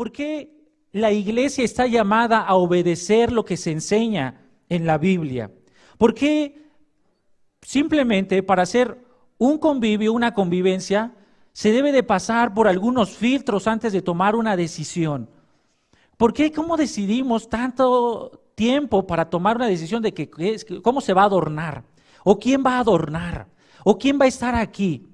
¿Por qué la iglesia está llamada a obedecer lo que se enseña en la Biblia? ¿Por qué simplemente para hacer un convivio, una convivencia, se debe de pasar por algunos filtros antes de tomar una decisión? ¿Por qué? ¿Cómo decidimos tanto tiempo para tomar una decisión de cómo se va a adornar? ¿O quién va a adornar? ¿O quién va a estar aquí?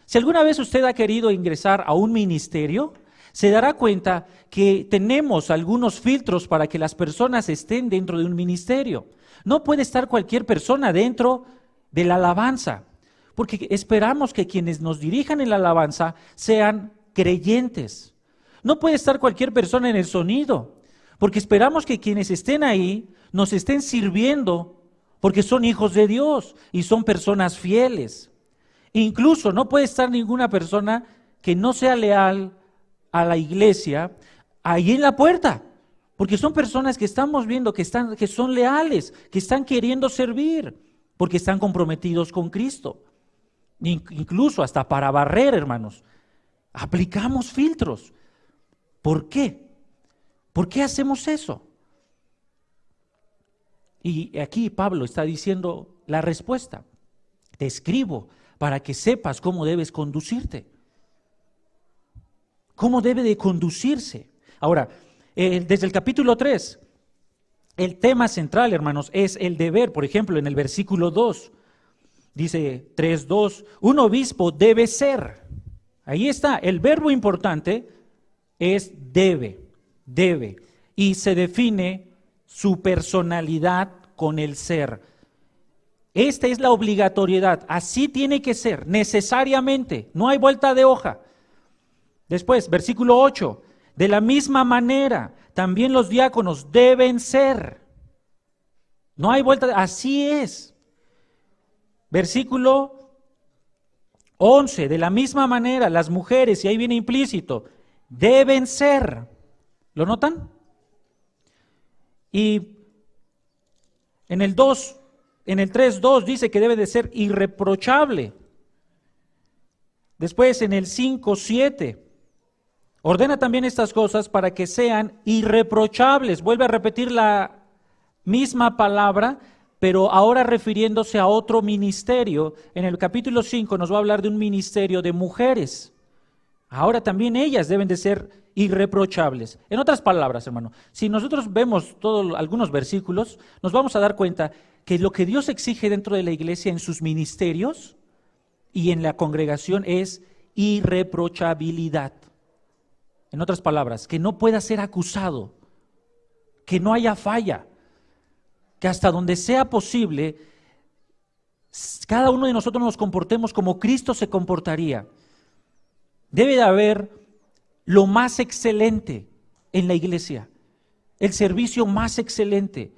Si alguna vez usted ha querido ingresar a un ministerio, se dará cuenta que tenemos algunos filtros para que las personas estén dentro de un ministerio. No puede estar cualquier persona dentro de la alabanza, porque esperamos que quienes nos dirijan en la alabanza sean creyentes. No puede estar cualquier persona en el sonido, porque esperamos que quienes estén ahí nos estén sirviendo, porque son hijos de Dios y son personas fieles. Incluso no puede estar ninguna persona que no sea leal a la iglesia ahí en la puerta, porque son personas que estamos viendo que son leales, que están queriendo servir, porque están comprometidos con Cristo. Incluso hasta para barrer, hermanos, aplicamos filtros. ¿Por qué? ¿Por qué hacemos eso? Y aquí Pablo está diciendo la respuesta. Te escribo para que sepas cómo debes conducirte. ¿Cómo debe de conducirse? Ahora, desde el capítulo 3, el tema central, hermanos, es el deber. Por ejemplo, en el versículo 2, dice 3:2, un obispo debe ser. Ahí está, el verbo importante es debe. Y se define su personalidad con el ser. Esta es la obligatoriedad, así tiene que ser, necesariamente, no hay vuelta de hoja. Después, versículo 8, de la misma manera, también los diáconos deben ser. No hay vuelta, así es. Versículo 11, de la misma manera, las mujeres, y ahí viene implícito, deben ser. ¿Lo notan? Y en el 3:2 dice que debe de ser irreprochable. Después en el 5:7 ordena también estas cosas para que sean irreprochables. Vuelve a repetir la misma palabra, pero ahora refiriéndose a otro ministerio. En el capítulo 5 nos va a hablar de un ministerio de mujeres. Ahora también ellas deben de ser irreprochables. En otras palabras, hermano, si nosotros vemos algunos versículos, nos vamos a dar cuenta que lo que Dios exige dentro de la iglesia en sus ministerios y en la congregación es irreprochabilidad. En otras palabras, que no pueda ser acusado, que no haya falla, que hasta donde sea posible, cada uno de nosotros nos comportemos como Cristo se comportaría. Debe de haber lo más excelente en la iglesia, el servicio más excelente,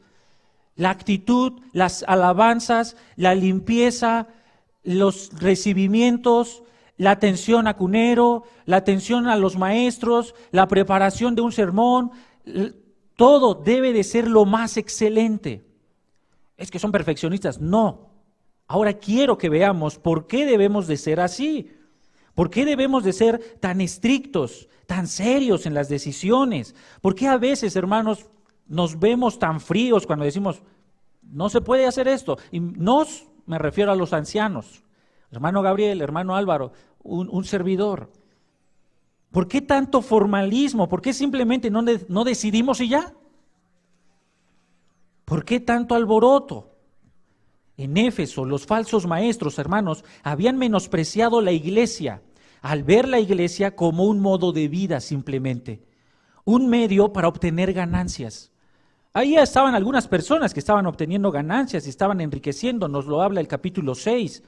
la actitud, las alabanzas, la limpieza, los recibimientos, la atención a cunero, la atención a los maestros, la preparación de un sermón, todo debe de ser lo más excelente. Es que son perfeccionistas, no. Ahora quiero que veamos por qué debemos de ser así. ¿Por qué debemos de ser tan estrictos, tan serios en las decisiones? ¿Por qué a veces, hermanos, nos vemos tan fríos cuando decimos, no se puede hacer esto? Y me refiero a los ancianos, hermano Gabriel, hermano Álvaro, un servidor. ¿Por qué tanto formalismo? ¿Por qué simplemente no decidimos y ya? ¿Por qué tanto alboroto? En Éfeso, los falsos maestros, hermanos, habían menospreciado la iglesia al ver la iglesia como un modo de vida simplemente, un medio para obtener ganancias. Ahí estaban algunas personas que estaban obteniendo ganancias y estaban enriqueciendo, nos lo habla el capítulo 6.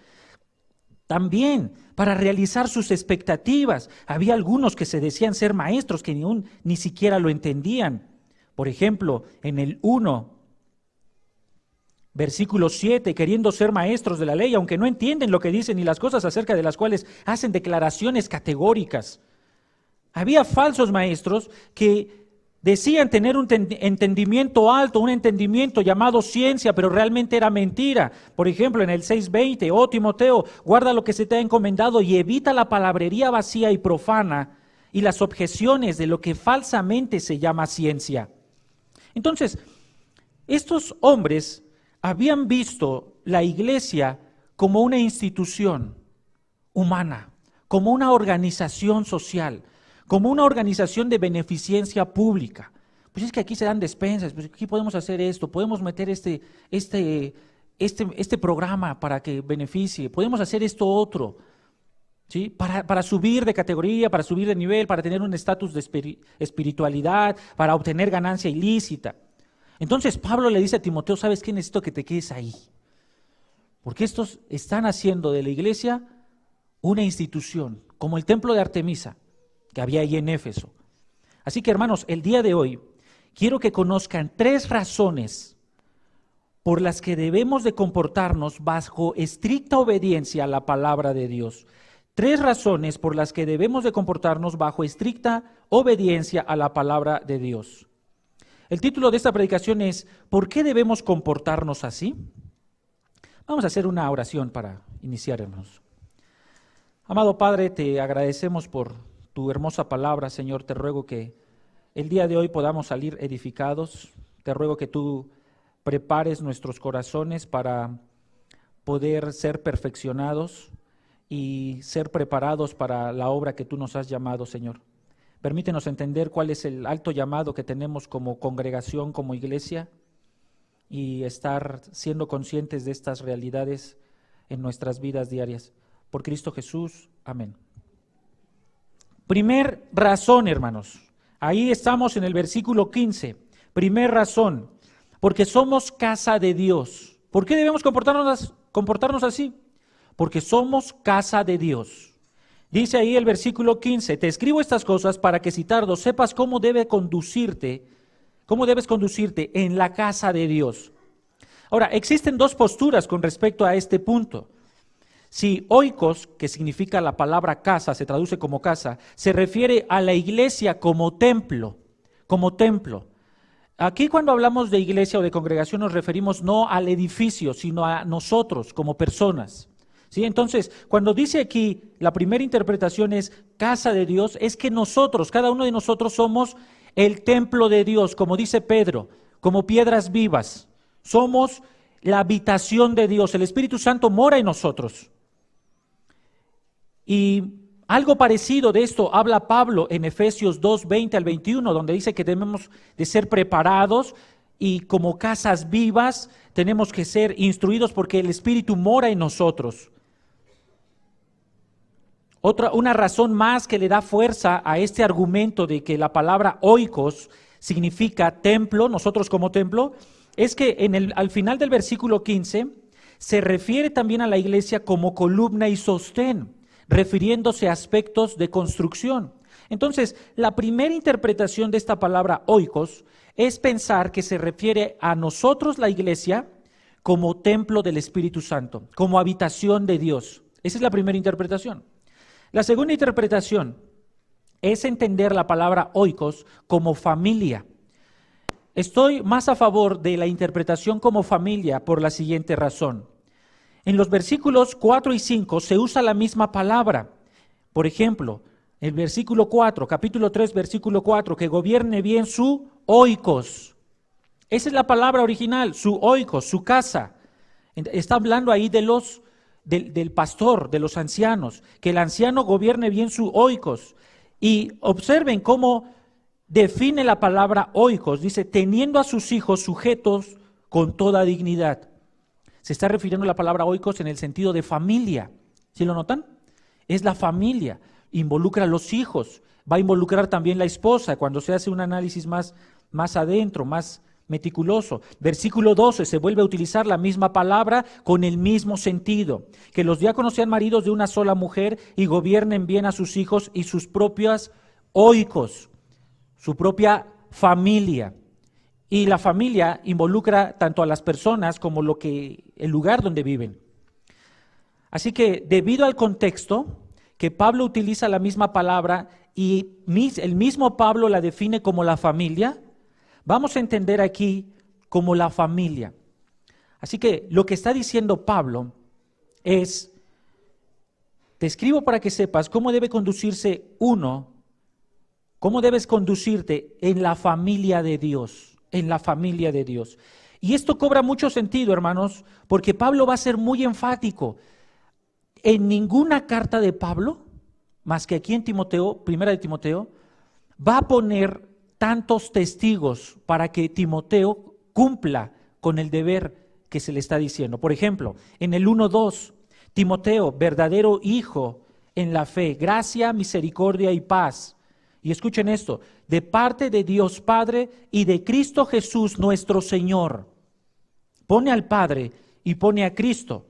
También para realizar sus expectativas. Había algunos que se decían ser maestros que ni siquiera lo entendían. Por ejemplo, en el 1, versículo 7, queriendo ser maestros de la ley, aunque no entienden lo que dicen y las cosas acerca de las cuales hacen declaraciones categóricas. Había falsos maestros que decían tener un entendimiento alto, un entendimiento llamado ciencia, pero realmente era mentira. Por ejemplo, en el 6:20, oh Timoteo, guarda lo que se te ha encomendado y evita la palabrería vacía y profana y las objeciones de lo que falsamente se llama ciencia. Entonces, estos hombres habían visto la iglesia como una institución humana, como una organización social, como una organización de beneficencia pública. Pues es que aquí se dan despensas, pues aquí podemos hacer esto, podemos meter este programa para que beneficie, podemos hacer esto otro, ¿sí? Para subir de categoría, para subir de nivel, para tener un estatus de espiritualidad, para obtener ganancia ilícita. Entonces Pablo le dice a Timoteo, ¿sabes qué? Necesito que te quedes ahí, porque estos están haciendo de la iglesia una institución, como el templo de Artemisa que había ahí en Éfeso. Así que, hermanos, el día de hoy quiero que conozcan 3 razones por las que debemos de comportarnos bajo estricta obediencia a la palabra de Dios. 3 razones por las que debemos de comportarnos bajo estricta obediencia a la palabra de Dios. El título de esta predicación es ¿por qué debemos comportarnos así? Vamos a hacer una oración para iniciar, hermanos. Amado Padre, te agradecemos por tu hermosa palabra, Señor. Te ruego que el día de hoy podamos salir edificados. Te ruego que tú prepares nuestros corazones para poder ser perfeccionados y ser preparados para la obra que tú nos has llamado, Señor. Permítenos entender cuál es el alto llamado que tenemos como congregación, como iglesia, y estar siendo conscientes de estas realidades en nuestras vidas diarias. Por Cristo Jesús, amén. Primer razón, hermanos. Ahí estamos en el versículo 15. Primer razón, porque somos casa de Dios. ¿Por qué debemos comportarnos así? Porque somos casa de Dios. Dice ahí el versículo 15, te escribo estas cosas para que si tardo sepas cómo debes conducirte en la casa de Dios. Ahora, existen 2 posturas con respecto a este punto. Si oikos, que significa la palabra casa, se traduce como casa, se refiere a la iglesia como templo, Aquí cuando hablamos de iglesia o de congregación nos referimos no al edificio, sino a nosotros como personas. ¿Sí? Entonces, cuando dice aquí, la primera interpretación es casa de Dios, es que nosotros, cada uno de nosotros somos el templo de Dios, como dice Pedro, como piedras vivas. Somos la habitación de Dios, el Espíritu Santo mora en nosotros. Y algo parecido de esto habla Pablo en Efesios 2, 20 al 21, donde dice que debemos de ser preparados y como casas vivas tenemos que ser instruidos porque el Espíritu mora en nosotros. Una razón más que le da fuerza a este argumento de que la palabra oikos significa templo, nosotros como templo, es que al final del versículo 15 se refiere también a la iglesia como columna y sostén, refiriéndose a aspectos de construcción. Entonces, la primera interpretación de esta palabra oikos es pensar que se refiere a nosotros, la iglesia, como templo del Espíritu Santo, como habitación de Dios. Esa es la primera interpretación. La segunda interpretación es entender la palabra oikos como familia. Estoy más a favor de la interpretación como familia por la siguiente razón. En los versículos 4 y 5 se usa la misma palabra. Por ejemplo, el versículo 4, capítulo 3, versículo 4, que gobierne bien su oikos. Esa es la palabra original, su oikos, su casa. Está hablando ahí del pastor, de los ancianos, que el anciano gobierne bien su oikos. Y observen cómo define la palabra oikos. Dice, teniendo a sus hijos sujetos con toda dignidad. Se está refiriendo a la palabra oikos en el sentido de familia. ¿Sí lo notan? Es la familia, involucra a los hijos, va a involucrar también la esposa cuando se hace un análisis más adentro, más meticuloso. Versículo 12, se vuelve a utilizar la misma palabra con el mismo sentido. Que los diáconos sean maridos de una sola mujer y gobiernen bien a sus hijos y sus propias oikos, su propia familia. Y la familia involucra tanto a las personas como el lugar donde viven. Así que debido al contexto, que Pablo utiliza la misma palabra y el mismo Pablo la define como la familia, vamos a entender aquí como la familia. Así que lo que está diciendo Pablo es, te escribo para que sepas cómo debe conducirse uno cómo debes conducirte en la familia de Dios, en la familia de Dios. Y esto cobra mucho sentido, hermanos, porque Pablo va a ser muy enfático. En ninguna carta de Pablo, más que aquí en Timoteo, primera de Timoteo, va a poner tantos testigos para que Timoteo cumpla con el deber que se le está diciendo. Por ejemplo, en el 1:2, Timoteo, verdadero hijo en la fe, gracia, misericordia y paz. Y escuchen esto, de parte de Dios Padre y de Cristo Jesús nuestro Señor. Pone al Padre y pone a Cristo.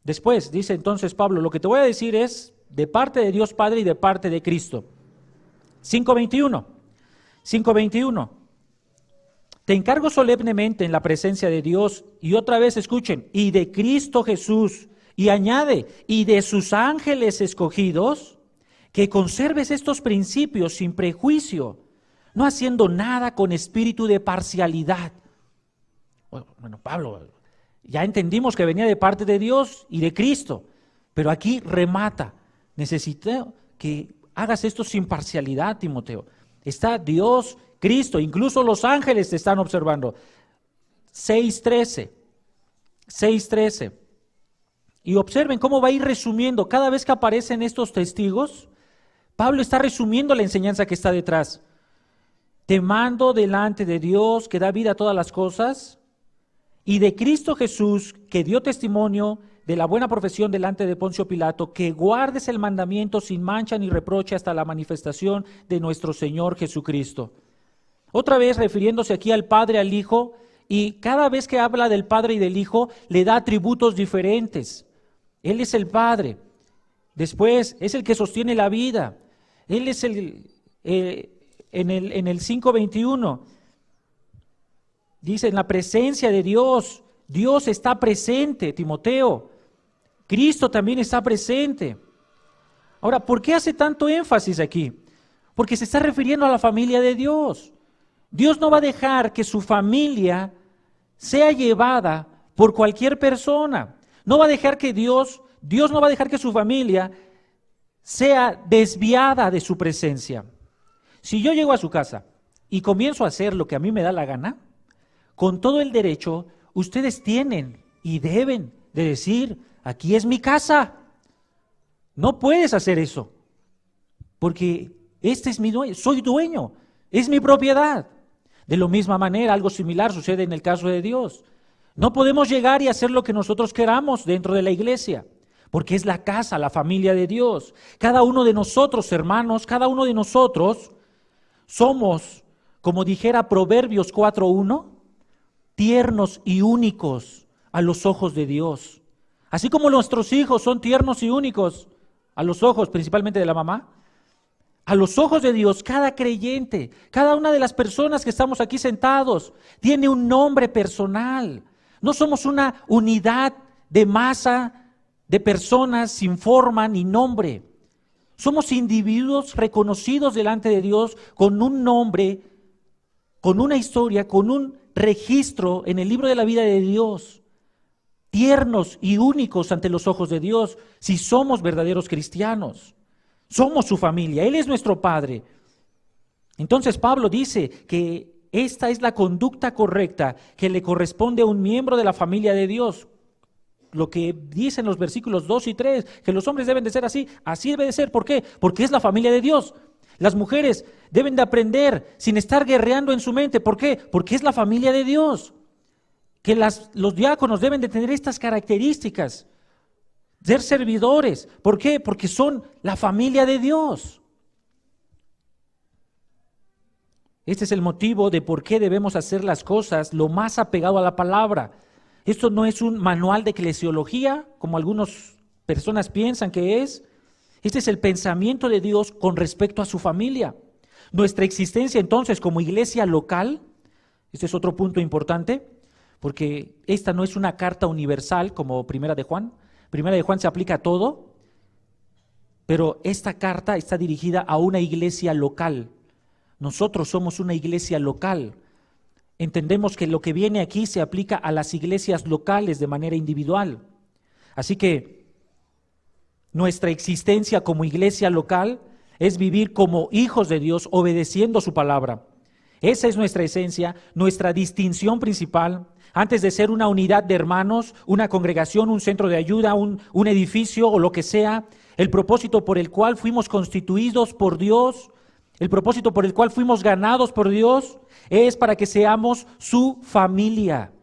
Después dice entonces Pablo, lo que te voy a decir es de parte de Dios Padre y de parte de Cristo. 5:21. Te encargo solemnemente en la presencia de Dios, y otra vez escuchen, y de Cristo Jesús, y añade, y de sus ángeles escogidos, que conserves estos principios sin prejuicio, no haciendo nada con espíritu de parcialidad. Bueno, Pablo, ya entendimos que venía de parte de Dios y de Cristo, pero aquí remata, necesito que hagas esto sin parcialidad, Timoteo. Está Dios, Cristo, incluso los ángeles te están observando. 6:13. Y observen cómo va a ir resumiendo. Cada vez que aparecen estos testigos, Pablo está resumiendo la enseñanza que está detrás. Te mando delante de Dios, que da vida a todas las cosas, y de Cristo Jesús, que dio testimonio de la buena profesión delante de Poncio Pilato, que guardes el mandamiento sin mancha ni reproche hasta la manifestación de nuestro Señor Jesucristo. Otra vez refiriéndose aquí al Padre, al Hijo, y cada vez que habla del Padre y del Hijo, le da atributos diferentes. Él es el Padre, después es el que sostiene la vida, Él es en el 5:21, dice, en la presencia de Dios, Dios está presente, Timoteo, Cristo también está presente. Ahora, ¿por qué hace tanto énfasis aquí? Porque se está refiriendo a la familia de Dios. Dios no va a dejar que su familia sea llevada por cualquier persona. No va a dejar que Dios no va a dejar que su familia sea desviada de su presencia. Si yo llego a su casa y comienzo a hacer lo que a mí me da la gana, con todo el derecho, ustedes tienen y deben de decir, aquí es mi casa. No puedes hacer eso, porque este es mi dueño, soy dueño, es mi propiedad. De la misma manera, algo similar sucede en el caso de Dios. No podemos llegar y hacer lo que nosotros queramos dentro de la iglesia, porque es la casa, la familia de Dios. Cada uno de nosotros, hermanos, cada uno de nosotros somos, como dijera Proverbios 4:1, tiernos y únicos a los ojos de Dios. Así como nuestros hijos son tiernos y únicos a los ojos principalmente de la mamá, a los ojos de Dios, cada creyente, cada una de las personas que estamos aquí sentados, tiene un nombre personal. No somos una unidad de masa de personas sin forma ni nombre. Somos individuos reconocidos delante de Dios con un nombre, con una historia, con un registro en el libro de la vida de Dios. Tiernos y únicos ante los ojos de Dios, si somos verdaderos cristianos. Somos su familia, Él es nuestro Padre. Entonces Pablo dice que esta es la conducta correcta que le corresponde a un miembro de la familia de Dios. Lo que dicen los versículos 2 y 3, que los hombres deben de ser así, así debe de ser. ¿Por qué? Porque es la familia de Dios. Las mujeres deben de aprender sin estar guerreando en su mente. ¿Por qué? Porque es la familia de Dios. Que los diáconos deben de tener estas características. Ser servidores. ¿Por qué? Porque son la familia de Dios. Este es el motivo de por qué debemos hacer las cosas lo más apegado a la palabra. Esto no es un manual de eclesiología, como algunas personas piensan que es. Este es el pensamiento de Dios con respecto a su familia. Nuestra existencia entonces como iglesia local, este es otro punto importante, porque esta no es una carta universal como Primera de Juan. Primera de Juan se aplica a todo, pero esta carta está dirigida a una iglesia local. Nosotros somos una iglesia local. Entendemos que lo que viene aquí se aplica a las iglesias locales de manera individual. Así que nuestra existencia como iglesia local es vivir como hijos de Dios, obedeciendo su palabra. Esa es nuestra esencia, nuestra distinción principal. Antes de ser una unidad de hermanos, una congregación, un centro de ayuda, un edificio o lo que sea, el propósito por el cual fuimos constituidos por Dios, el propósito por el cual fuimos ganados por Dios, es para que seamos su familia,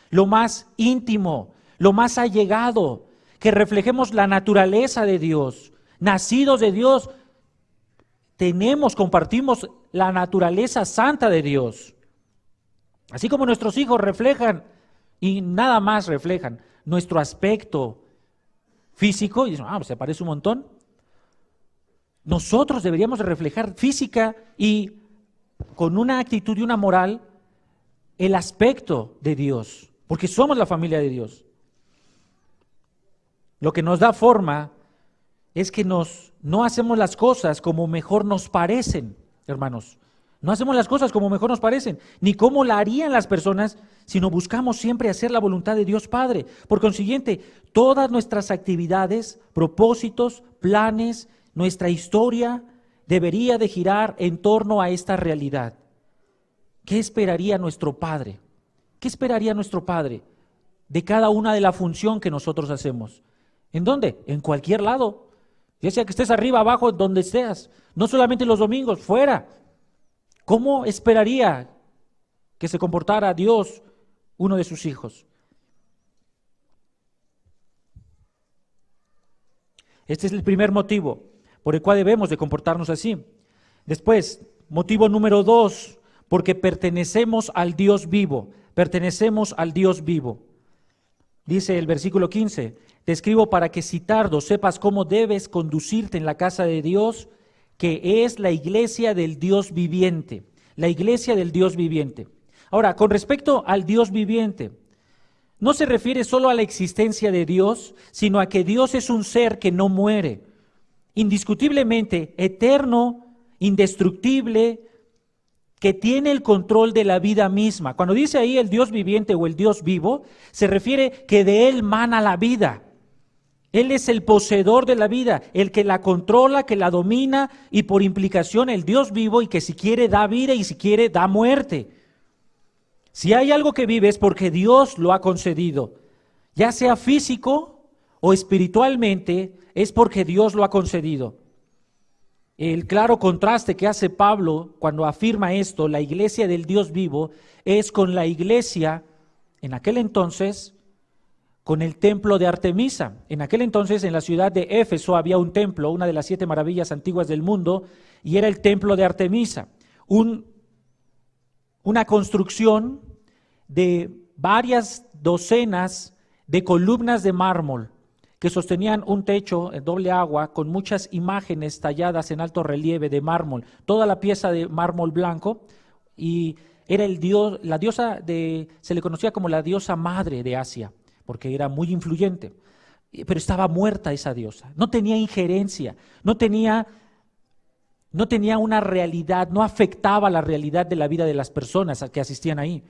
lo más íntimo, lo más allegado, que reflejemos la naturaleza de Dios, nacidos de Dios. Compartimos la naturaleza santa de Dios. Así como nuestros hijos reflejan, y nada más reflejan, nuestro aspecto físico, y dicen, se parece un montón. Nosotros deberíamos de reflejar física y con una actitud y una moral el aspecto de Dios, porque somos la familia de Dios. Lo que nos da forma es que no hacemos las cosas como mejor nos parecen, hermanos. No hacemos las cosas como mejor nos parecen, ni como la harían las personas, sino buscamos siempre hacer la voluntad de Dios Padre. Por consiguiente, todas nuestras actividades, propósitos, planes, nuestra historia debería de girar en torno a esta realidad. ¿Qué esperaría nuestro Padre? ¿Qué esperaría nuestro Padre de cada una de la función que nosotros hacemos? ¿En dónde? En cualquier lado. Ya sea que estés arriba, abajo, donde estés. No solamente los domingos, fuera. ¿Cómo esperaría que se comportara Dios, uno de sus hijos? Este es el primer motivo por el cual debemos de comportarnos así. Después, motivo número 2, porque pertenecemos al Dios vivo. Pertenecemos al Dios vivo. Dice el versículo 15, te escribo para que si tardo sepas cómo debes conducirte en la casa de Dios, que es la iglesia del Dios viviente. La iglesia del Dios viviente. Ahora, con respecto al Dios viviente, no se refiere solo a la existencia de Dios, sino a que Dios es un ser que no muere, indiscutiblemente eterno, indestructible, que tiene el control de la vida misma. Cuando dice ahí el Dios viviente o el Dios vivo, se refiere que de Él mana la vida. Él es el poseedor de la vida, el que la controla, que la domina y por implicación el Dios vivo y que si quiere da vida y si quiere da muerte. Si hay algo que vive es porque Dios lo ha concedido, ya sea físico o espiritualmente, es porque Dios lo ha concedido. El claro contraste que hace Pablo cuando afirma esto, la iglesia del Dios vivo, es con la iglesia, en aquel entonces, con el templo de Artemisa. En aquel entonces, en la ciudad de Éfeso había un templo, una de las 7 maravillas antiguas del mundo, y era el templo de Artemisa. Una construcción de varias docenas de columnas de mármol que sostenían un techo en doble agua con muchas imágenes talladas en alto relieve de mármol, toda la pieza de mármol blanco, y era el dios, la diosa se le conocía como la diosa madre de Asia, porque era muy influyente, pero estaba muerta esa diosa, no tenía injerencia, no tenía una realidad, no afectaba la realidad de la vida de las personas que asistían ahí.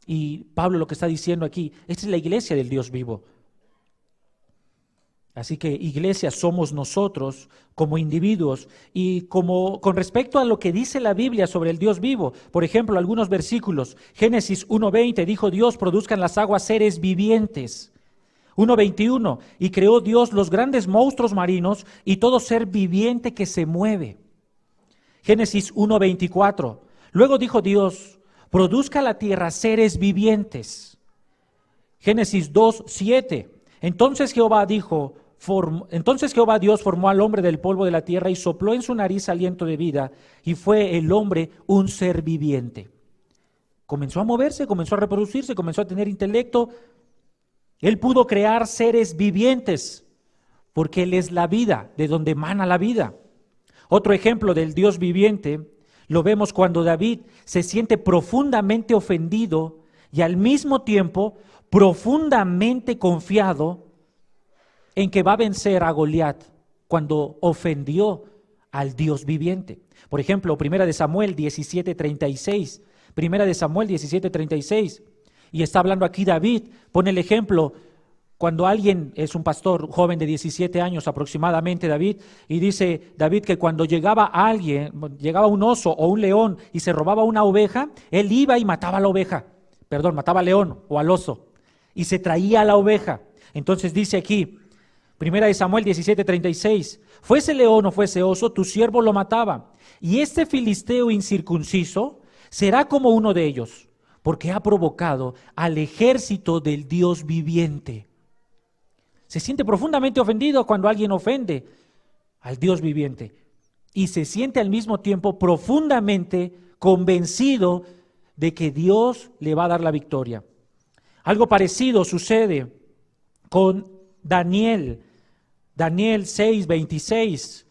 Y Pablo lo que está diciendo aquí, esta es la iglesia del Dios vivo. Así que iglesia somos nosotros como individuos y con respecto a lo que dice la Biblia sobre el Dios vivo, por ejemplo, algunos versículos, Génesis 1:20, dijo Dios, produzcan las aguas seres vivientes. 1:21, y creó Dios los grandes monstruos marinos y todo ser viviente que se mueve. Génesis 1:24, luego dijo Dios, produzca la tierra seres vivientes. Génesis 2:7, entonces Jehová Dios formó al hombre del polvo de la tierra y sopló en su nariz aliento de vida, y fue el hombre un ser viviente. Comenzó a moverse, comenzó a reproducirse, comenzó a tener intelecto. Él pudo crear seres vivientes, porque Él es la vida, de donde emana la vida. Otro ejemplo del Dios viviente lo vemos cuando David se siente profundamente ofendido y al mismo tiempo profundamente confiado en que va a vencer a Goliat cuando ofendió al Dios viviente. Por ejemplo, 1 de Samuel 17:36. 1 de Samuel 17:36. Y está hablando aquí David, pone el ejemplo Cuando alguien es un pastor, un joven de 17 años aproximadamente, David, y dice David que cuando llegaba alguien, llegaba un oso o un león y se robaba una oveja, él iba y mataba a la oveja, mataba al león o al oso, y se traía a la oveja. Entonces dice aquí, 1 Samuel 17:36, fuese león o fuese oso, tu siervo lo mataba, y este filisteo incircunciso será como uno de ellos, porque ha provocado al ejército del Dios viviente. Se siente profundamente ofendido cuando alguien ofende al Dios viviente y se siente al mismo tiempo profundamente convencido de que Dios le va a dar la victoria. Algo parecido sucede con Daniel 6:26.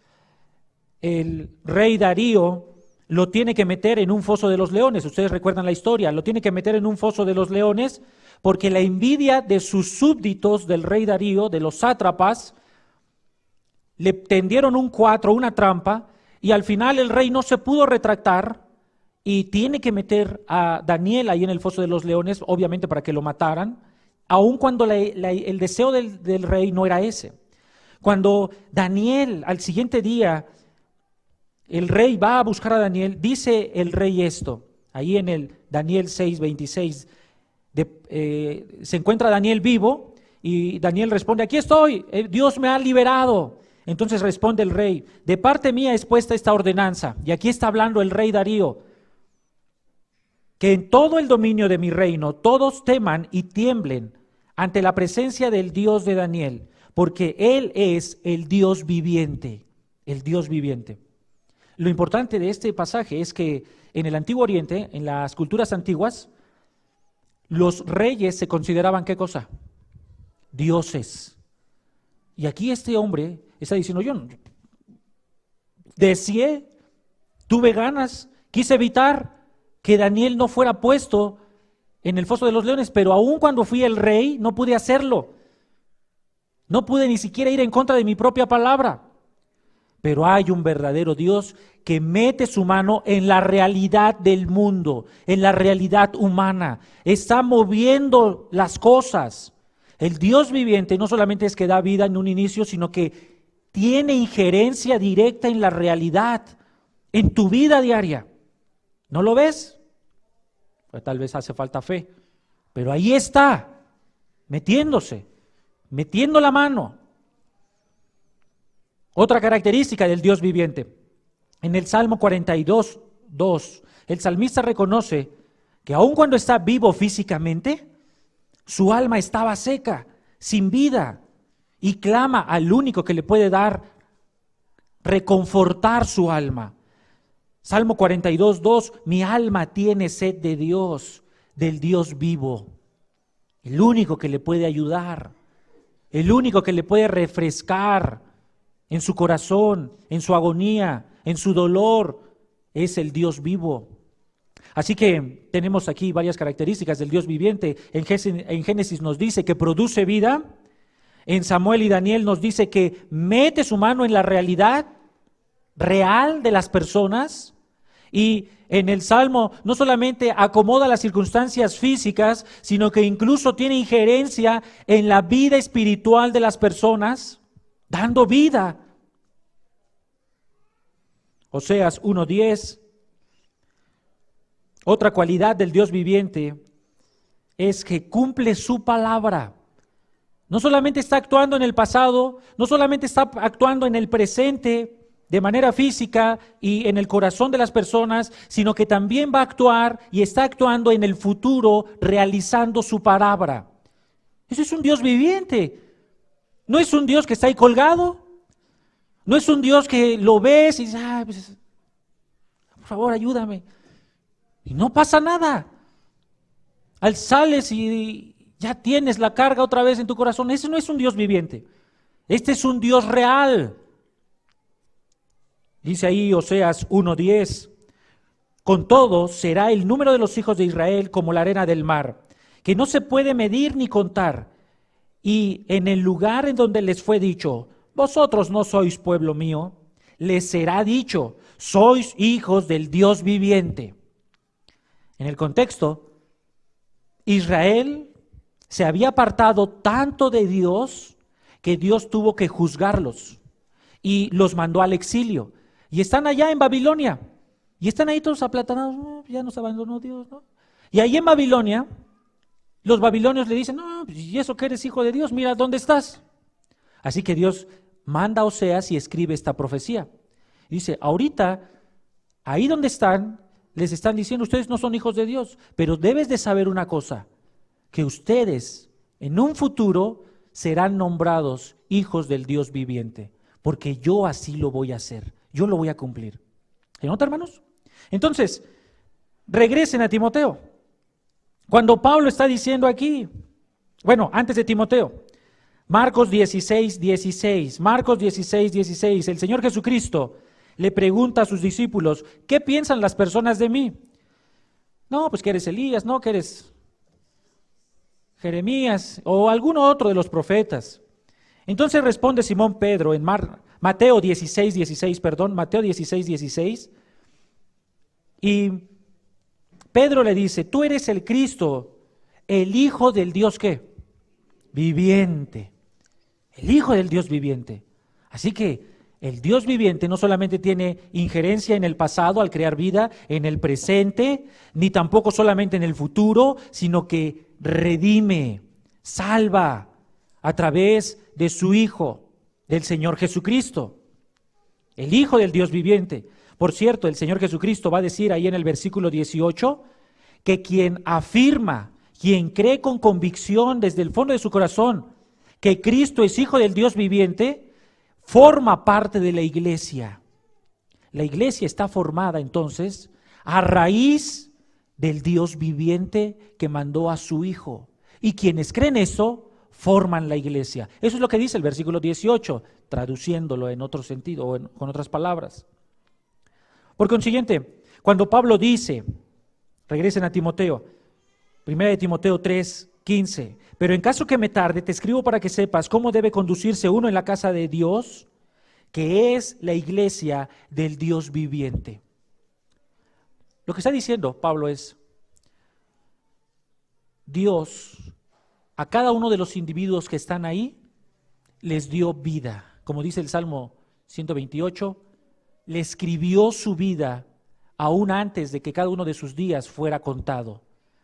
El rey Darío lo tiene que meter en un foso de los leones. Ustedes recuerdan la historia, lo tiene que meter en un foso de los leones porque la envidia de sus súbditos del rey Darío, de los sátrapas, le tendieron una trampa, y al final el rey no se pudo retractar y tiene que meter a Daniel ahí en el foso de los leones, obviamente para que lo mataran, aun cuando el deseo del rey no era ese. Cuando Daniel, al siguiente día, el rey va a buscar a Daniel, dice el rey esto, ahí en el Daniel 6:26, se encuentra Daniel vivo y Daniel responde, aquí estoy, Dios me ha liberado. Entonces responde el rey, de parte mía es puesta esta ordenanza, y aquí está hablando el rey Darío, que en todo el dominio de mi reino todos teman y tiemblen ante la presencia del Dios de Daniel, porque Él es el Dios viviente, el Dios viviente. Lo importante de este pasaje es que en el Antiguo Oriente, en las culturas antiguas, los reyes se consideraban ¿qué cosa? Dioses. Y aquí este hombre está diciendo, yo deseé, tuve ganas, quise evitar que Daniel no fuera puesto en el foso de los leones, pero aun cuando fui el rey no pude hacerlo. No pude ni siquiera ir en contra de mi propia palabra. Pero hay un verdadero Dios que mete su mano en la realidad del mundo, en la realidad humana. Está moviendo las cosas. El Dios viviente no solamente es que da vida en un inicio, sino que tiene injerencia directa en la realidad, en tu vida diaria. ¿No lo ves? Pues tal vez hace falta fe, pero ahí está, metiéndose, metiendo la mano. Otra característica del Dios viviente. En el Salmo 42:2, el salmista reconoce que aun cuando está vivo físicamente, su alma estaba seca, sin vida, y clama al único que le puede dar, reconfortar su alma. Salmo 42:2, mi alma tiene sed de Dios, del Dios vivo, el único que le puede ayudar, el único que le puede refrescar en su corazón, en su agonía, en su dolor, es el Dios vivo. Así que tenemos aquí varias características del Dios viviente. En Génesis nos dice que produce vida. En Samuel y Daniel nos dice que mete su mano en la realidad real de las personas. Y en el Salmo no solamente acomoda las circunstancias físicas, sino que incluso tiene injerencia en la vida espiritual de las personas, dando vida. Oseas 1:10. Otra cualidad del Dios viviente es que cumple su palabra. No solamente está actuando en el pasado, no solamente está actuando en el presente de manera física y en el corazón de las personas, sino que también va a actuar y está actuando en el futuro realizando su palabra. Eso es un Dios viviente. No es un Dios que está ahí colgado. No es un Dios que lo ves y dices, pues, por favor, ayúdame. Y no pasa nada. Sales y ya tienes la carga otra vez en tu corazón. Ese no es un Dios viviente. Este es un Dios real. Dice ahí Oseas 1:10, con todo será el número de los hijos de Israel como la arena del mar, que no se puede medir ni contar. Y en el lugar en donde les fue dicho, vosotros no sois pueblo mío, les será dicho, sois hijos del Dios viviente. En el contexto, Israel se había apartado tanto de Dios que Dios tuvo que juzgarlos y los mandó al exilio. Y están allá en Babilonia. Y están ahí todos aplatanados. Ya nos abandonó Dios, ¿no? Y ahí en Babilonia, los babilonios le dicen, no, ¿y eso que eres hijo de Dios? Mira dónde estás. Así que Dios manda a Oseas y escribe esta profecía. Dice, ahorita, ahí donde están, les están diciendo, ustedes no son hijos de Dios, pero debes de saber una cosa, que ustedes en un futuro serán nombrados hijos del Dios viviente, porque yo así lo voy a hacer, yo lo voy a cumplir. ¿Se nota, hermanos? Entonces, regresen a Timoteo. Cuando Pablo está diciendo aquí, bueno, antes de Timoteo, Marcos 16:16, Marcos 16:16, el Señor Jesucristo le pregunta a sus discípulos, ¿qué piensan las personas de mí? No, pues que eres Elías, no, que eres Jeremías o alguno otro de los profetas. Entonces responde Simón Pedro en Mateo 16:16, Mateo 16:16, y Pedro le dice, tú eres el Cristo, el Hijo del Dios, ¿qué? Viviente, el Hijo del Dios viviente. Así que el Dios viviente no solamente tiene injerencia en el pasado al crear vida, en el presente, ni tampoco solamente en el futuro, sino que redime, salva a través de su Hijo, del Señor Jesucristo, el Hijo del Dios viviente. Por cierto, el Señor Jesucristo va a decir ahí en el versículo 18 que quien afirma, quien cree con convicción desde el fondo de su corazón que Cristo es Hijo del Dios viviente, forma parte de la iglesia. La iglesia está formada entonces a raíz del Dios viviente que mandó a su Hijo. Y quienes creen eso, forman la iglesia. Eso es lo que dice el versículo 18, traduciéndolo en otro sentido o con otras palabras. Por consiguiente, cuando Pablo dice, regresen a Timoteo, 1 Timoteo 3:15, pero en caso que me tarde, te escribo para que sepas cómo debe conducirse uno en la casa de Dios, que es la iglesia del Dios viviente. Lo que está diciendo Pablo es, Dios a cada uno de los individuos que están ahí les dio vida. Como dice el Salmo 128, le escribió su vida aún antes de que cada uno de sus días fuera contado.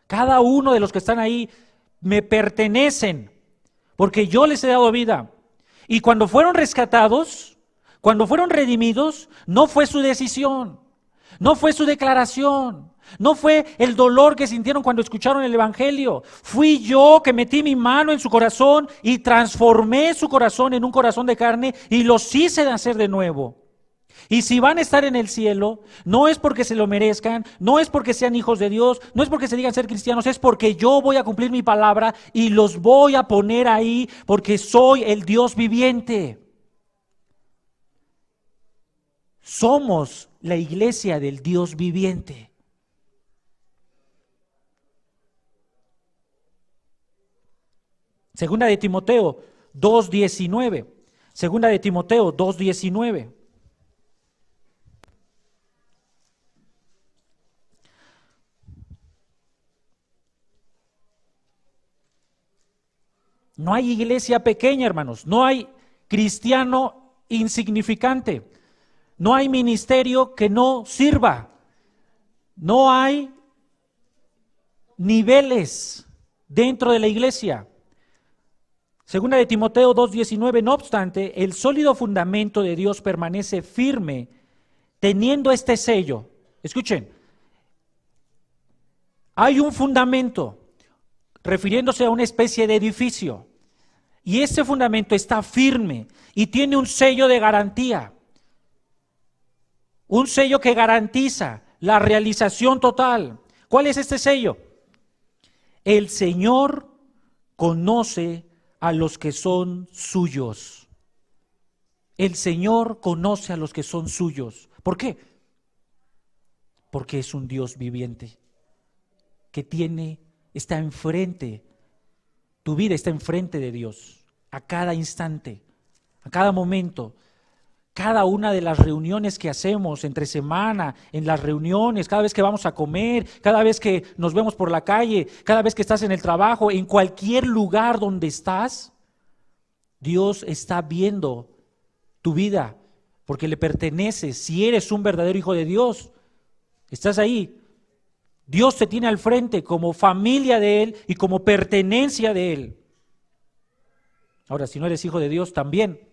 Cada uno de los que están ahí me pertenecen, porque yo les he dado vida. Y cuando fueron rescatados, cuando fueron redimidos, no fue su decisión, no fue su declaración, no fue el dolor que sintieron cuando escucharon el Evangelio. Fui yo que metí mi mano en su corazón y transformé su corazón en un corazón de carne y los hice nacer de nuevo. Y si van a estar en el cielo, no es porque se lo merezcan, no es porque sean hijos de Dios, no es porque se digan ser cristianos, es porque yo voy a cumplir mi palabra y los voy a poner ahí porque soy el Dios viviente. Somos la iglesia del Dios viviente. Segunda de Timoteo 2:19. Segunda de Timoteo 2:19. No hay iglesia pequeña, hermanos. No hay cristiano insignificante. No hay ministerio que no sirva. No hay niveles dentro de la iglesia. Segunda de Timoteo 2:19, no obstante, el sólido fundamento de Dios permanece firme, teniendo este sello. Escuchen, hay un fundamento, refiriéndose a una especie de edificio, y ese fundamento está firme y tiene un sello de garantía, un sello que garantiza la realización total. ¿Cuál es este sello? El Señor conoce a los que son suyos. El Señor conoce a los que son suyos. ¿Por qué? Porque es un Dios viviente que está enfrente. Tu vida está enfrente de Dios a cada instante, a cada momento. Cada una de las reuniones que hacemos entre semana, en las reuniones, cada vez que vamos a comer, cada vez que nos vemos por la calle, cada vez que estás en el trabajo, en cualquier lugar donde estás, Dios está viendo tu vida porque le perteneces. Si eres un verdadero hijo de Dios, estás ahí. Dios te tiene al frente como familia de Él y como pertenencia de Él. Ahora, si no eres hijo de Dios, también,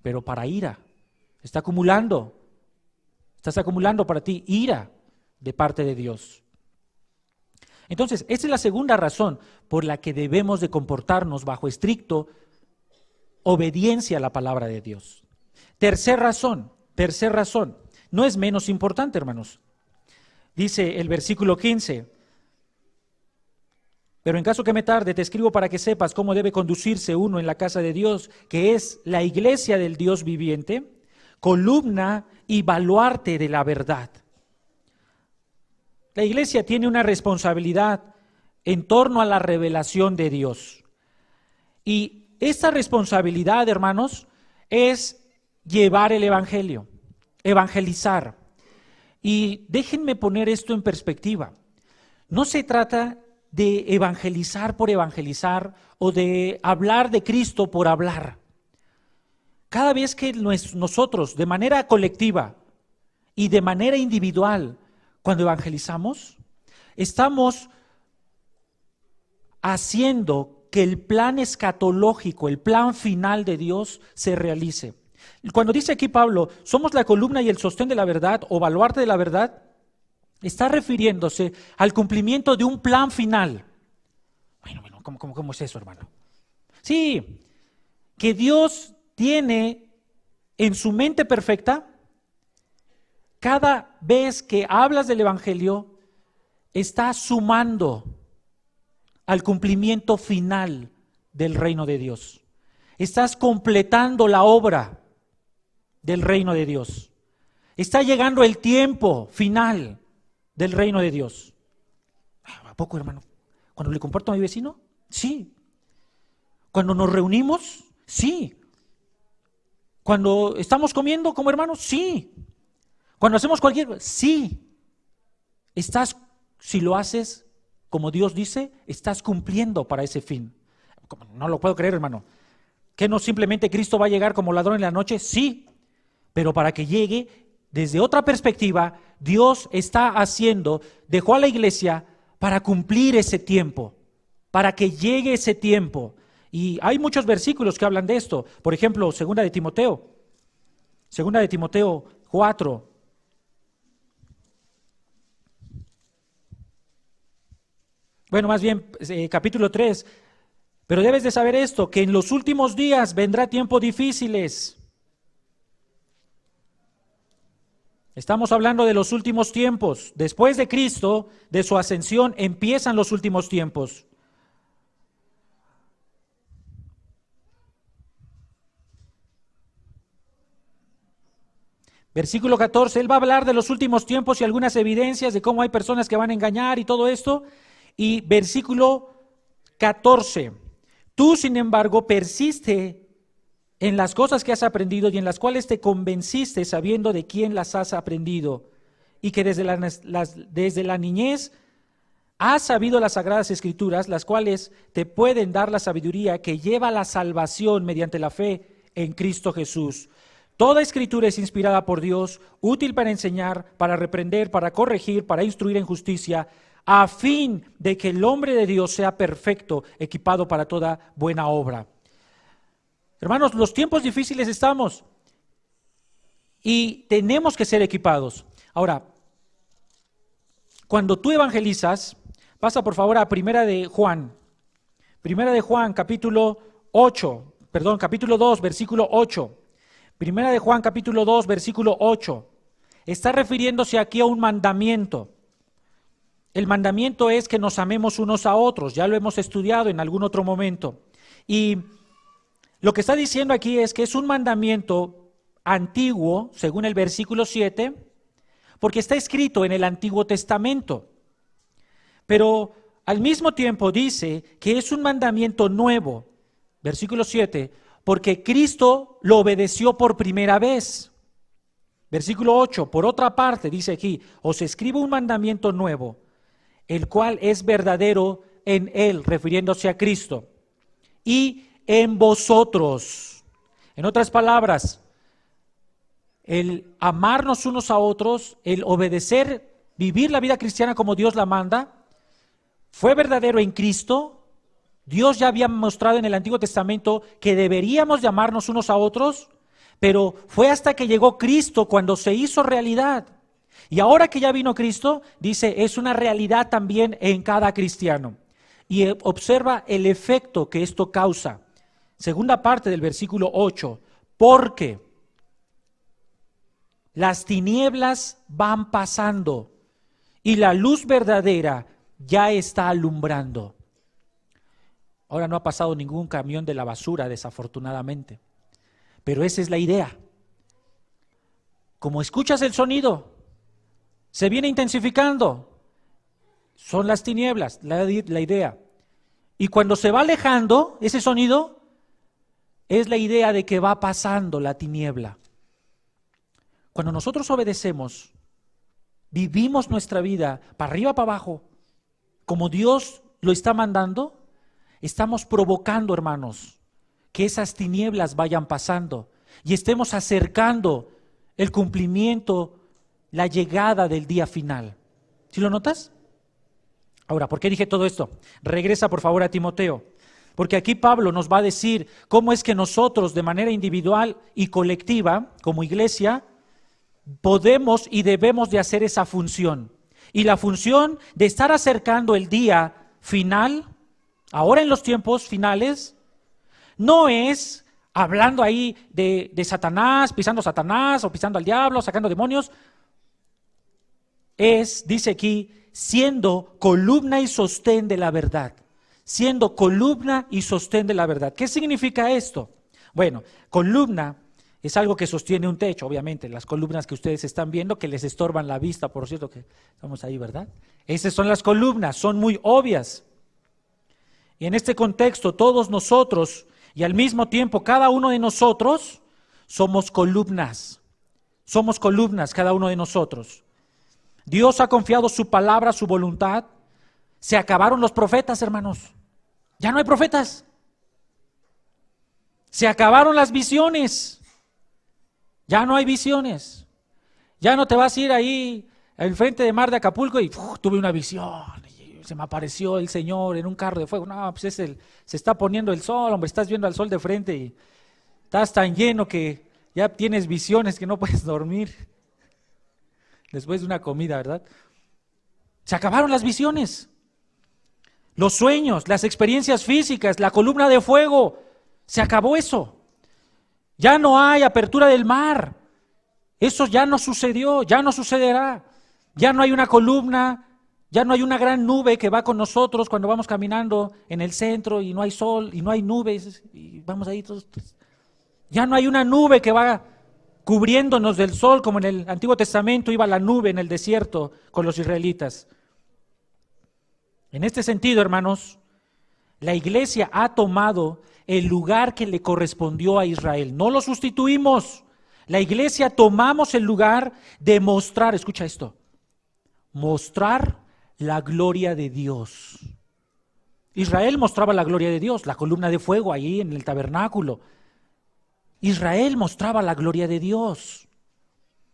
pero para ira. Estás acumulando para ti ira de parte de Dios. Entonces, esa es la segunda razón por la que debemos de comportarnos bajo estricto obediencia a la palabra de Dios. Tercera razón, no es menos importante, hermanos. Dice el versículo 15, pero en caso que me tarde, te escribo para que sepas cómo debe conducirse uno en la casa de Dios, que es la iglesia del Dios viviente, columna y baluarte de la verdad. La iglesia tiene una responsabilidad en torno a la revelación de Dios. Y esta responsabilidad, hermanos, es llevar el evangelio, evangelizar. Y déjenme poner esto en perspectiva. No se trata de evangelizar por evangelizar o de hablar de Cristo por hablar. Cada vez que nosotros, de manera colectiva y de manera individual, cuando evangelizamos, estamos haciendo que el plan escatológico, el plan final de Dios se realice. Cuando dice aquí Pablo, somos la columna y el sostén de la verdad o baluarte de la verdad, está refiriéndose al cumplimiento de un plan final. Bueno, ¿cómo es eso, hermano? Sí, que Dios tiene en su mente perfecta, cada vez que hablas del evangelio, está sumando al cumplimiento final del reino de Dios. Estás completando la obra del reino de Dios. Está llegando el tiempo final del reino de Dios. ¿A poco, hermano? ¿Cuando le comparto a mi vecino? Sí. ¿Cuando nos reunimos? Sí. ¿Cuando estamos comiendo como hermanos? Sí. ¿Cuando hacemos cualquier? Sí. Si lo haces como Dios dice, estás cumpliendo para ese fin. No lo puedo creer, hermano. ¿Que no simplemente Cristo va a llegar como ladrón en la noche? Sí. Pero para que llegue, desde otra perspectiva, Dios dejó a la iglesia para cumplir ese tiempo, para que llegue ese tiempo. Y hay muchos versículos que hablan de esto. Por ejemplo, 2 de Timoteo 4. Bueno, más bien, capítulo 3. Pero debes de saber esto, que en los últimos días vendrá tiempos difíciles. Estamos hablando de los últimos tiempos. Después de Cristo, de su ascensión, empiezan los últimos tiempos. Versículo 14, él va a hablar de los últimos tiempos y algunas evidencias de cómo hay personas que van a engañar y todo esto. Y versículo 14, tú sin embargo persiste en las cosas que has aprendido y en las cuales te convenciste sabiendo de quién las has aprendido y que desde la niñez has sabido las sagradas escrituras, las cuales te pueden dar la sabiduría que lleva a la salvación mediante la fe en Cristo Jesús. Toda escritura es inspirada por Dios, útil para enseñar, para reprender, para corregir, para instruir en justicia, a fin de que el hombre de Dios sea perfecto, equipado para toda buena obra. Hermanos, los tiempos difíciles estamos y tenemos que ser equipados. Ahora, cuando tú evangelizas, pasa por favor a Primera de Juan capítulo 2, versículo 8. Primera de Juan capítulo 2, versículo 8. Está refiriéndose aquí a un mandamiento. El mandamiento es que nos amemos unos a otros. Ya lo hemos estudiado en algún otro momento. Y lo que está diciendo aquí es que es un mandamiento antiguo, según el versículo 7, porque está escrito en el Antiguo Testamento. Pero al mismo tiempo dice que es un mandamiento nuevo, versículo 7, porque Cristo lo obedeció por primera vez. Versículo 8, por otra parte, dice aquí, os escribo un mandamiento nuevo, el cual es verdadero en Él, refiriéndose a Cristo, y en vosotros. En otras palabras, el amarnos unos a otros, el obedecer, vivir la vida cristiana como Dios la manda, fue verdadero en Cristo. Dios ya había mostrado en el Antiguo Testamento que deberíamos de amarnos unos a otros, pero fue hasta que llegó Cristo cuando se hizo realidad. Y ahora que ya vino Cristo, dice, es una realidad también en cada cristiano. Y observa el efecto que esto causa. Segunda parte del versículo 8, porque las tinieblas van pasando y la luz verdadera ya está alumbrando. Ahora no ha pasado ningún camión de la basura, desafortunadamente, pero esa es la idea. Como escuchas el sonido, se viene intensificando, son las tinieblas, la idea. Y cuando se va alejando ese sonido, es la idea de que va pasando la tiniebla. Cuando nosotros obedecemos, vivimos nuestra vida para arriba, para abajo, como Dios lo está mandando, estamos provocando, hermanos, que esas tinieblas vayan pasando y estemos acercando el cumplimiento, la llegada del día final. ¿Sí lo notas? Ahora, ¿por qué dije todo esto? Regresa por favor a Timoteo, porque aquí Pablo nos va a decir cómo es que nosotros de manera individual y colectiva, como iglesia, podemos y debemos de hacer esa función. Y la función de estar acercando el día final, ahora en los tiempos finales, no es hablando ahí de Satanás, pisando a Satanás o pisando al diablo, sacando demonios. Es, dice aquí, siendo columna y sostén de la verdad. Siendo columna y sostén de la verdad. ¿Qué significa esto? Bueno, columna es algo que sostiene un techo, obviamente. Las columnas que ustedes están viendo, que les estorban la vista, por cierto, que estamos ahí, ¿verdad? Esas son las columnas, son muy obvias. Y en este contexto, todos nosotros, y al mismo tiempo cada uno de nosotros, somos columnas. Somos columnas cada uno de nosotros. Dios ha confiado su palabra, su voluntad. Se acabaron los profetas, hermanos. Ya no hay profetas. Se acabaron las visiones. Ya no hay visiones. Ya no te vas a ir ahí al frente de mar de Acapulco y tuve una visión. Se me apareció el Señor en un carro de fuego. No, pues se está poniendo el sol, hombre, estás viendo al sol de frente y estás tan lleno que ya tienes visiones que no puedes dormir. Después de una comida, ¿verdad? Se acabaron las visiones. Los sueños, las experiencias físicas, la columna de fuego. Se acabó eso. Ya no hay apertura del mar. Eso ya no sucedió, ya no sucederá. Ya no hay una columna, ya no hay una gran nube que va con nosotros cuando vamos caminando en el centro y no hay sol y no hay nubes y vamos ahí todos. Ya no hay una nube que va cubriéndonos del sol como en el Antiguo Testamento iba la nube en el desierto con los israelitas. En este sentido, hermanos, la iglesia ha tomado el lugar que le correspondió a Israel. No lo sustituimos. La iglesia tomamos el lugar de mostrar, escucha esto, mostrar la gloria de Dios. Israel mostraba la gloria de Dios, la columna de fuego ahí en el tabernáculo. Israel mostraba la gloria de Dios,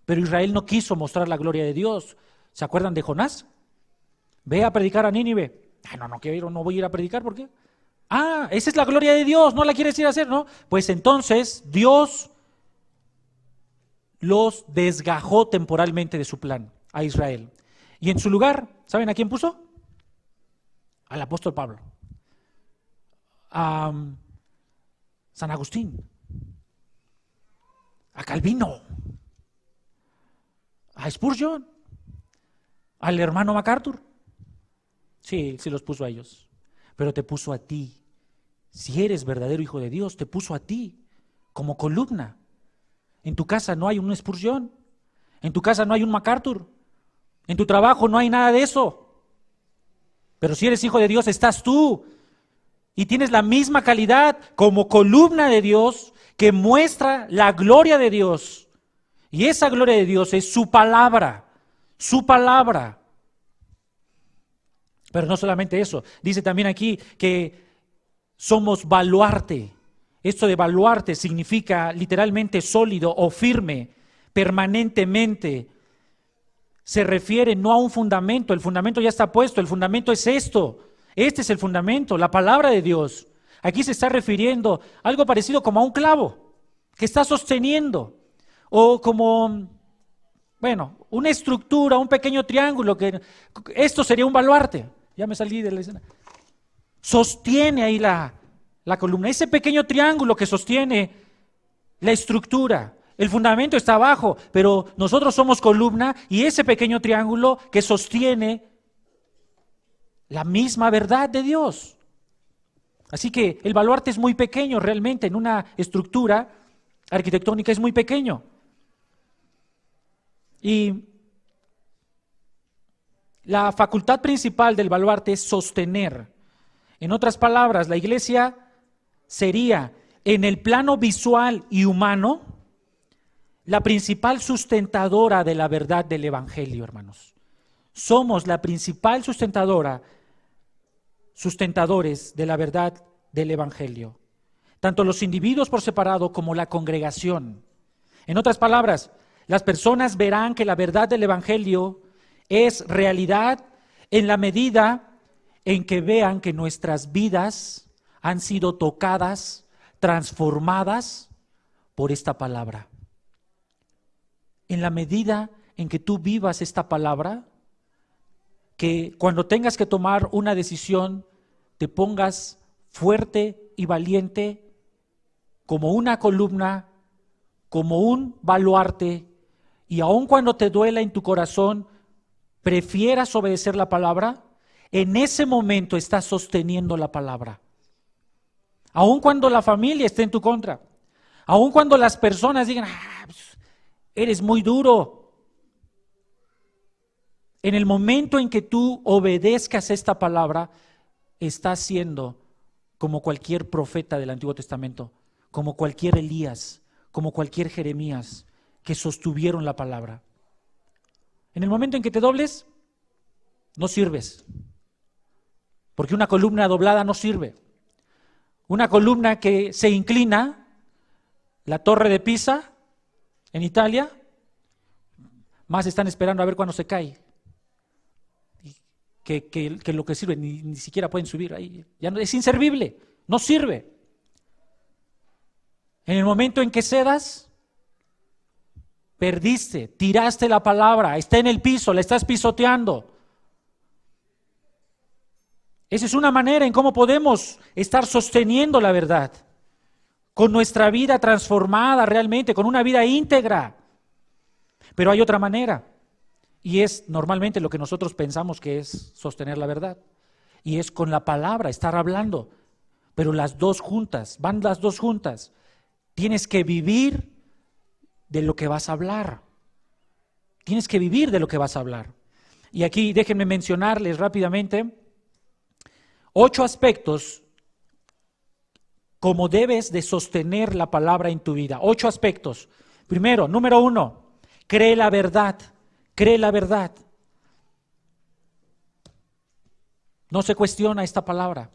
pero Israel no quiso mostrar la gloria de Dios. ¿Se acuerdan de Jonás? Ve a predicar a Nínive. No voy a ir a predicar, ¿por qué? Esa es la gloria de Dios, ¿no la quieres ir a hacer, no? Pues entonces Dios los desgajó temporalmente de su plan a Israel. Y en su lugar, ¿saben a quién puso? Al apóstol Pablo, a San Agustín, a Calvino, a Spurgeon, al hermano MacArthur. Sí los puso a ellos, pero te puso a ti. Si eres verdadero hijo de Dios, te puso a ti como columna. En tu casa no hay un Spurgeon, en tu casa no hay un MacArthur, en tu trabajo no hay nada de eso. Pero si eres hijo de Dios, estás tú. y tienes la misma calidad como columna de Dios que muestra la gloria de Dios. Y esa gloria de Dios es su palabra, su palabra. Pero no solamente eso, dice también aquí que somos baluarte. Esto de baluarte significa literalmente sólido o firme, permanentemente. Se refiere no a un fundamento, el fundamento ya está puesto, el fundamento es esto. Este es el fundamento, la palabra de Dios. Aquí se está refiriendo a algo parecido como a un clavo que está sosteniendo, o como, bueno, una estructura, un pequeño triángulo, que esto sería un baluarte. Ya me salí de la escena. Sostiene ahí la columna, ese pequeño triángulo que sostiene la estructura. El fundamento está abajo, pero nosotros somos columna y ese pequeño triángulo que sostiene la misma verdad de Dios. Así que el baluarte es muy pequeño realmente, en una estructura arquitectónica es muy pequeño. Y la facultad principal del baluarte es sostener. En otras palabras, la iglesia sería, en el plano visual y humano, la principal sustentadora de la verdad del Evangelio, hermanos. Somos la principal sustentadores de la verdad del Evangelio. Tanto los individuos por separado como la congregación. En otras palabras, las personas verán que la verdad del Evangelio es realidad en la medida en que vean que nuestras vidas han sido tocadas, transformadas por esta palabra. En la medida en que tú vivas esta palabra, que cuando tengas que tomar una decisión, te pongas fuerte y valiente como una columna, como un baluarte, y aun cuando te duela en tu corazón, prefieras obedecer la palabra, en ese momento estás sosteniendo la palabra. Aun cuando la familia esté en tu contra, aun cuando las personas digan, pues, eres muy duro. En el momento en que tú obedezcas esta palabra, estás siendo como cualquier profeta del Antiguo Testamento, como cualquier Elías, como cualquier Jeremías, que sostuvieron la palabra. En el momento en que te dobles, no sirves. Porque una columna doblada no sirve. Una columna que se inclina, la Torre de Pisa, en Italia, más están esperando a ver cuándo se cae. Que lo que sirve, ni siquiera pueden subir ahí. Ya no, es inservible, no sirve. En el momento en que cedas, perdiste, tiraste la palabra, está en el piso, la estás pisoteando. Esa es una manera en cómo podemos estar sosteniendo la verdad, con nuestra vida transformada realmente, con una vida íntegra. Pero hay otra manera, y es normalmente lo que nosotros pensamos que es sostener la verdad, y es con la palabra, estar hablando, pero las dos juntas, van las dos juntas. Tienes que vivir de lo que vas a hablar. Tienes que vivir de lo que vas a hablar. Y aquí déjenme mencionarles rápidamente 8 aspectos como debes de sostener la palabra en tu vida. 8 aspectos. Primero, número 1, cree la verdad. Cree la verdad. No se cuestiona esta palabra,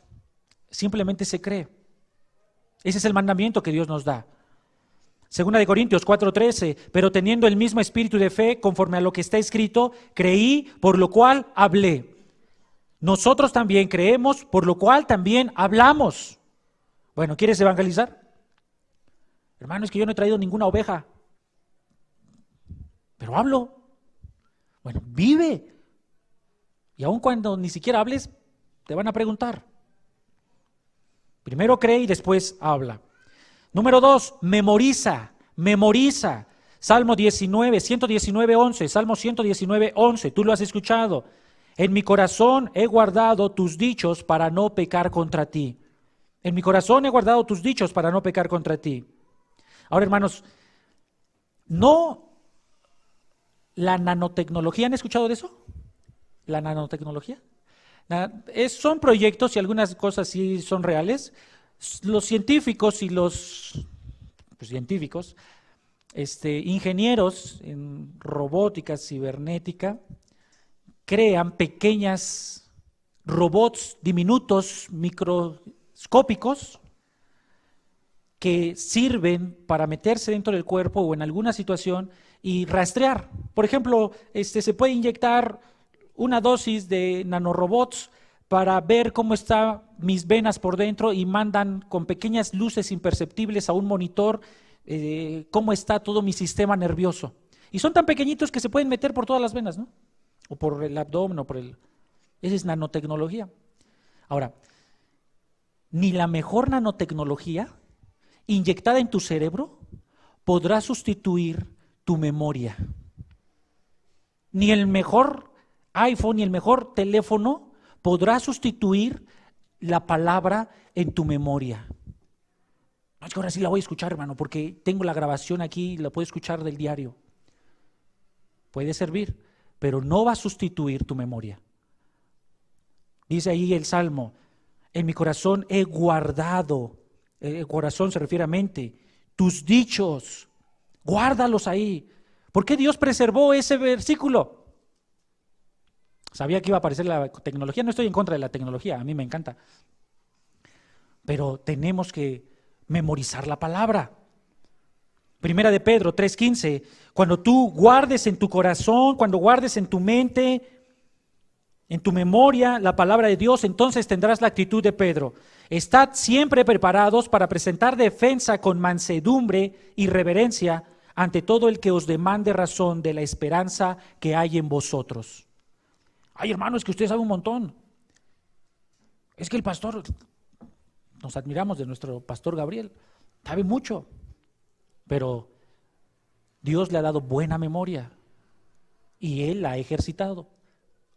simplemente se cree. Ese es el mandamiento que Dios nos da. Segunda de Corintios 4:13, pero teniendo el mismo espíritu de fe, conforme a lo que está escrito, creí, por lo cual hablé. Nosotros también creemos, por lo cual también hablamos. Bueno, ¿quieres evangelizar? Hermano, es que yo no he traído ninguna oveja, pero hablo. Bueno, vive. Y aun cuando ni siquiera hables, te van a preguntar. Primero cree y después habla. Número 2, memoriza. Salmo 119:11, Salmo 119:11, tú lo has escuchado. En mi corazón he guardado tus dichos para no pecar contra ti. En mi corazón he guardado tus dichos para no pecar contra ti. Ahora, hermanos, no la nanotecnología, ¿han escuchado de eso? ¿La nanotecnología? Son proyectos y algunas cosas sí son reales. Los científicos y los científicos, ingenieros en robótica, cibernética, crean pequeñas robots diminutos, microscópicos, que sirven para meterse dentro del cuerpo o en alguna situación y rastrear. Por ejemplo, se puede inyectar una dosis de nanorobots para ver cómo están mis venas por dentro y mandan con pequeñas luces imperceptibles a un monitor cómo está todo mi sistema nervioso. Y son tan pequeñitos que se pueden meter por todas las venas, ¿no? O por el abdomen, o por el... Esa es nanotecnología. Ahora, ni la mejor nanotecnología inyectada en tu cerebro podrá sustituir tu memoria. Ni el mejor iPhone ni el mejor teléfono podrá sustituir la palabra en tu memoria. No, es que ahora sí la voy a escuchar, hermano, porque tengo la grabación aquí y la puedo escuchar del diario. Puede servir, pero no va a sustituir tu memoria. Dice ahí el Salmo, en mi corazón he guardado, el corazón se refiere a mente, tus dichos, guárdalos ahí. ¿Por qué Dios preservó ese versículo? Sabía que iba a aparecer la tecnología, no estoy en contra de la tecnología, a mí me encanta. Pero tenemos que memorizar la palabra. Primera de Pedro 3:15, cuando tú guardes en tu corazón, cuando guardes en tu mente, en tu memoria la palabra de Dios, entonces tendrás la actitud de Pedro. Estad siempre preparados para presentar defensa con mansedumbre y reverencia ante todo el que os demande razón de la esperanza que hay en vosotros. Ay, hermano, es que usted sabe un montón. Es que el pastor, nos admiramos de nuestro pastor Gabriel, sabe mucho, pero Dios le ha dado buena memoria y él la ha ejercitado,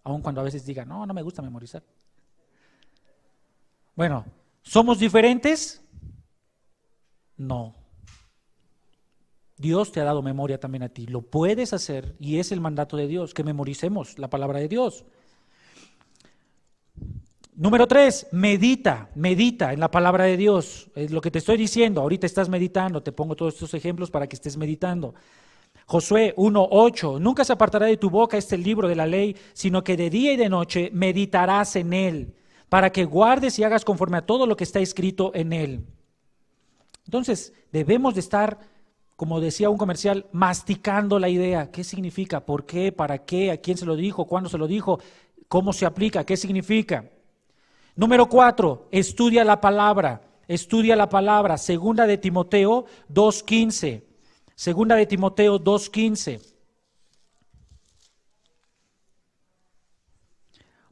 aun cuando a veces diga, no me gusta memorizar. Bueno, ¿somos diferentes? No. Dios te ha dado memoria también a ti, lo puedes hacer y es el mandato de Dios, que memoricemos la palabra de Dios. Número 3, medita en la palabra de Dios. Es lo que te estoy diciendo, ahorita estás meditando, te pongo todos estos ejemplos para que estés meditando. Josué 1:8, nunca se apartará de tu boca este libro de la ley, sino que de día y de noche meditarás en él, para que guardes y hagas conforme a todo lo que está escrito en él. Entonces, debemos de estar, como decía un comercial, masticando la idea. ¿Qué significa? ¿Por qué? ¿Para qué? ¿A quién se lo dijo? ¿Cuándo se lo dijo? ¿Cómo se aplica? ¿Qué significa? Número 4, estudia la palabra. Segunda de Timoteo 2:15. Segunda de Timoteo 2:15.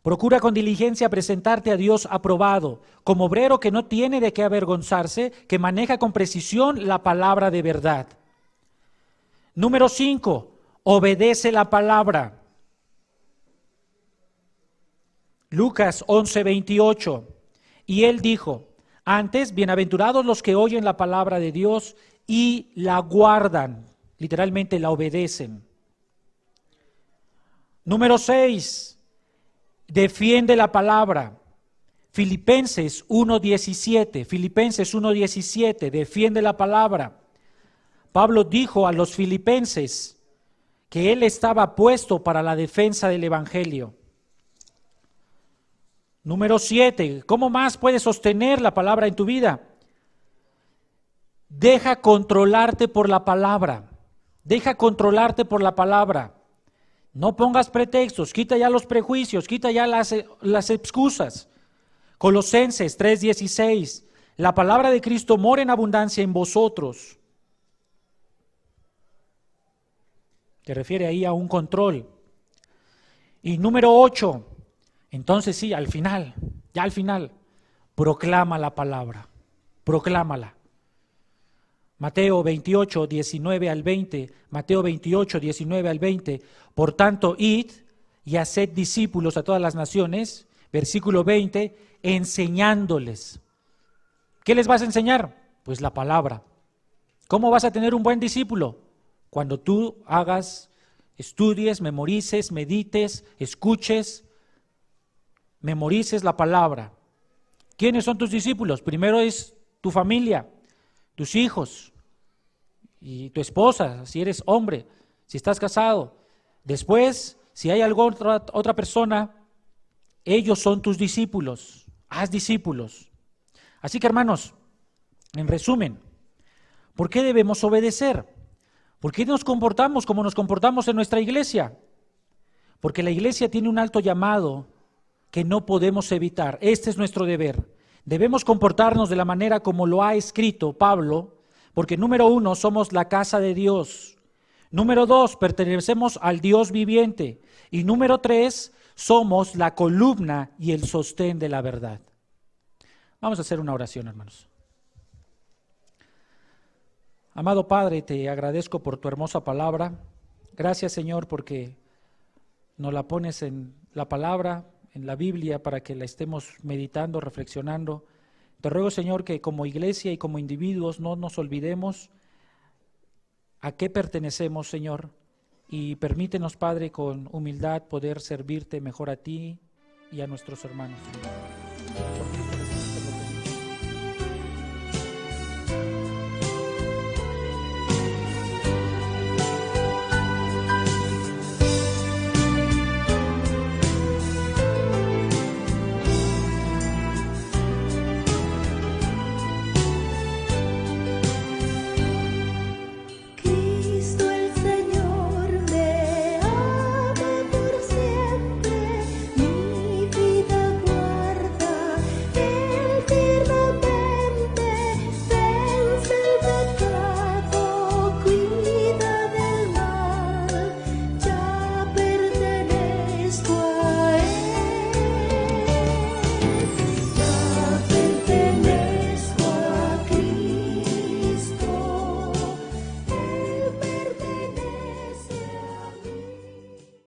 Procura con diligencia presentarte a Dios aprobado, como obrero que no tiene de qué avergonzarse, que maneja con precisión la palabra de verdad. Número 5, obedece la palabra. Lucas 11:28, y él dijo, antes, bienaventurados los que oyen la palabra de Dios y la guardan, literalmente la obedecen. Número 6, defiende la palabra. Filipenses 1:17, defiende la palabra. Pablo dijo a los filipenses que él estaba puesto para la defensa del evangelio. Número 7, ¿cómo más puedes sostener la palabra en tu vida? Deja controlarte por la palabra. No pongas pretextos, quita ya los prejuicios, quita ya las excusas. Colosenses 3:16, la palabra de Cristo mora en abundancia en vosotros. Te refiere ahí a un control. Y número 8, entonces sí, al final, proclama la palabra, proclámala. Mateo 28:19-20, por tanto, id y haced discípulos a todas las naciones, versículo 20, enseñándoles. ¿Qué les vas a enseñar? Pues la palabra. ¿Cómo vas a tener un buen discípulo? Cuando tú estudies, memorices, medites, escuches, memorices la palabra. ¿Quiénes son tus discípulos? Primero es tu familia, tus hijos y tu esposa, si eres hombre, si estás casado. Después, si hay otra persona, ellos son tus discípulos. Haz discípulos. Así que, hermanos, en resumen, ¿por qué debemos obedecer? ¿Por qué nos comportamos como nos comportamos en nuestra iglesia? Porque la iglesia tiene un alto llamado que no podemos evitar. Este es nuestro deber. Debemos comportarnos de la manera como lo ha escrito Pablo, porque número 1, somos la casa de Dios. Número 2, pertenecemos al Dios viviente. Y número 3, somos la columna y el sostén de la verdad. Vamos a hacer una oración, hermanos. Amado Padre, te agradezco por tu hermosa palabra. Gracias, Señor, porque nos la pones en la palabra, en la Biblia, para que la estemos meditando, reflexionando. Te ruego, Señor, que como iglesia y como individuos no nos olvidemos a qué pertenecemos, Señor, y permítenos, Padre, con humildad poder servirte mejor a ti y a nuestros hermanos. Por